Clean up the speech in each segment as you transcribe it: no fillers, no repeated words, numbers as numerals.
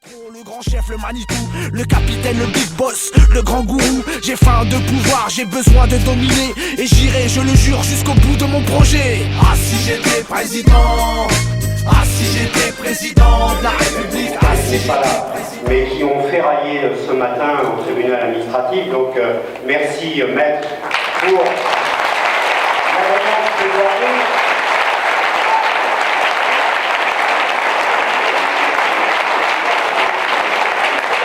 Le grand chef, le Manitou, le capitaine, le big boss, le grand gourou. J'ai faim de pouvoir, j'ai besoin de dominer. Et j'irai, je le jure, jusqu'au bout de mon projet. Ah si j'étais président, ah si j'étais président de la République, ah si pas là, mais qui ont ferraillé ce matin au tribunal administratif. Donc merci maître pour la réponse que vous avez.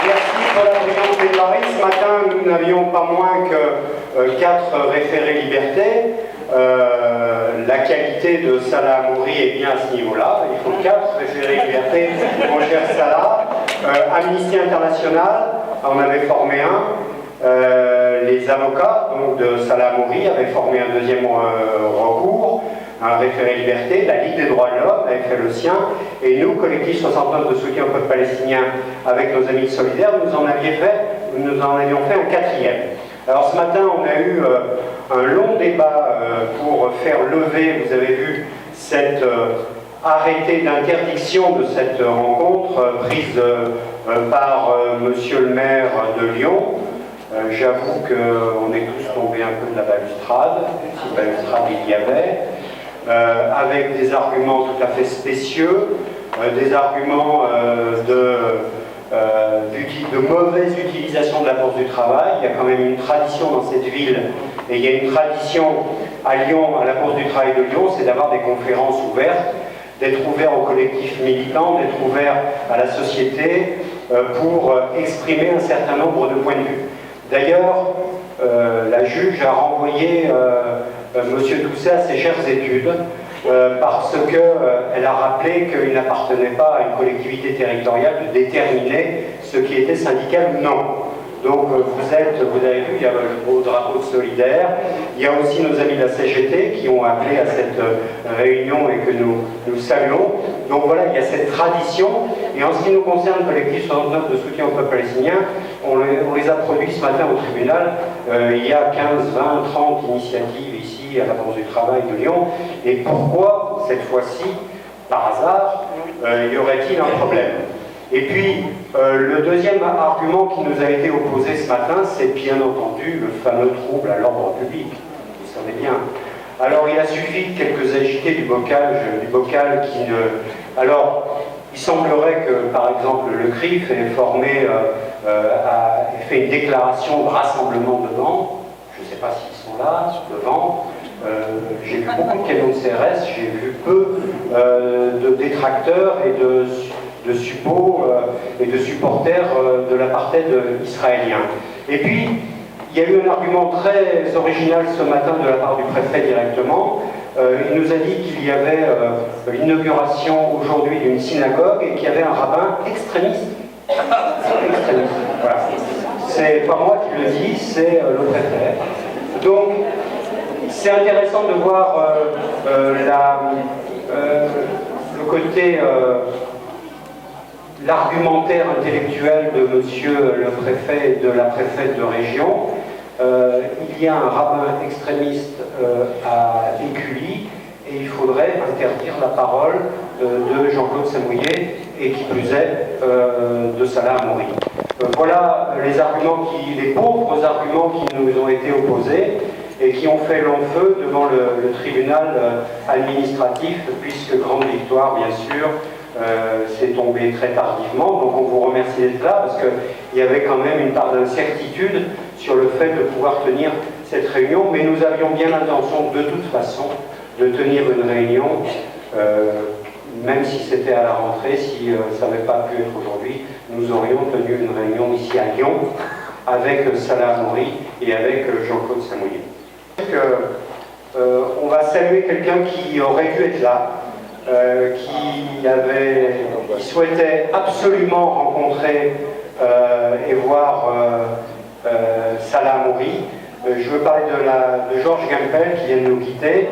Merci pour la brillante plaidoirie. Ce matin, nous n'avions pas moins que 4 référés liberté. La qualité de Salah Hamouri est bien à ce niveau-là. Il faut 4 référés liberté, mon cher Salah. Amnesty International en avait formé un. Les avocats donc, de Salah Hamouri avaient formé un deuxième recours, un référé liberté. La Ligue des droits de l'homme avait fait le sien. Et nous, collectif 69 de soutien au peuple palestinien, avec nos amis solidaires, nous en avions fait un 4e. Alors ce matin, on a eu un long débat pour faire lever, vous avez vu, cet arrêté d'interdiction de cette rencontre prise par monsieur le maire de Lyon. J'avoue qu'on est tous tombés un peu de la balustrade, si balustrade il y avait, avec des arguments tout à fait spécieux, des arguments de mauvaise utilisation de la force du travail. Il y a quand même une tradition dans cette ville, et il y a une tradition à Lyon, à la Bourse du travail de Lyon, c'est d'avoir des conférences ouvertes, d'être ouvert aux collectifs militants, d'être ouvert à la société pour exprimer un certain nombre de points de vue. D'ailleurs, la juge a renvoyé monsieur Doucet à ses chères études parce qu'elle a rappelé qu'il n'appartenait pas à une collectivité territoriale de déterminer ce qui était syndical ou non. Donc vous avez vu, il y a le beau drapeau de solidaire, il y a aussi nos amis de la CGT qui ont appelé à cette réunion et que nous saluons. Donc voilà, il y a cette tradition, et en ce qui nous concerne, collectif 69 de soutien au peuple palestinien, on les a produits ce matin au tribunal. Il y a 15, 20, 30 initiatives ici à la Bourse du travail de Lyon, et pourquoi cette fois-ci, par hasard, y aurait-il un problème? Et puis, le deuxième argument qui nous a été opposé ce matin, c'est bien entendu le fameux trouble à l'ordre public. Vous savez bien. Alors, il a suffi de quelques agités du bocal qui ne... Alors, il semblerait que, par exemple, le CRIF ait fait une déclaration de rassemblement devant. Je ne sais pas s'ils sont là, devant. J'ai vu beaucoup de camions de CRS, j'ai vu peu de détracteurs et de suppôts et de supporters de l'apartheid israélien. Et puis, il y a eu un argument très original ce matin de la part du préfet directement. Il nous a dit qu'il y avait l'inauguration aujourd'hui d'une synagogue et qu'il y avait un rabbin extrémiste. Extrémiste, voilà. C'est pas moi qui le dis, c'est le préfet. Donc, c'est intéressant de voir le côté... l'argumentaire intellectuel de monsieur le préfet et de la préfète de région. Il y a un rabbin extrémiste à Écully et il faudrait interdire la parole de Jean-Claude Samouillet et qui plus est de Salah Hamouri. Voilà les pauvres arguments qui nous ont été opposés et qui ont fait long feu devant le tribunal administratif, puisque grande victoire bien sûr, c'est tombé très tardivement, donc on vous remercie d'être là parce qu'il y avait quand même une part d'incertitude sur le fait de pouvoir tenir cette réunion, mais nous avions bien l'intention de toute façon de tenir une réunion, même si c'était à la rentrée, si ça n'avait pas pu être aujourd'hui, nous aurions tenu une réunion ici à Lyon avec Salah Hamouri et avec Jean-Claude Samouillet. On va saluer quelqu'un qui aurait dû être là, qui souhaitait absolument rencontrer et voir Salah Hamouri. Je veux parler de Georges Gimpel qui vient de nous quitter.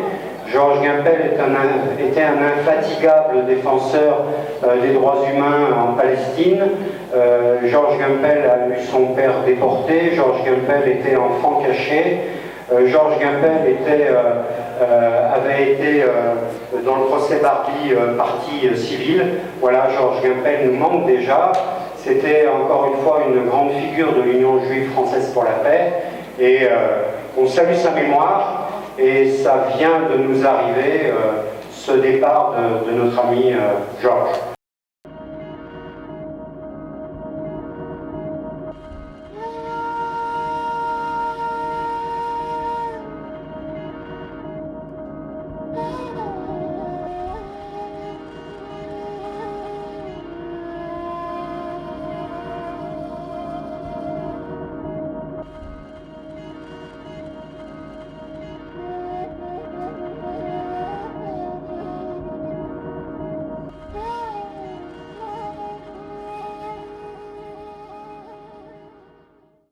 Georges Gimpel était un infatigable défenseur des droits humains en Palestine. Georges Gimpel a eu son père déporté. Georges Gimpel était enfant caché. Georges Gimpel avait été dans le procès Barbie partie civile. Voilà, Georges Gimpel nous manque déjà. C'était encore une fois une grande figure de l'Union juive française pour la paix. Et on salue sa mémoire, et ça vient de nous arriver, ce départ de notre ami Georges.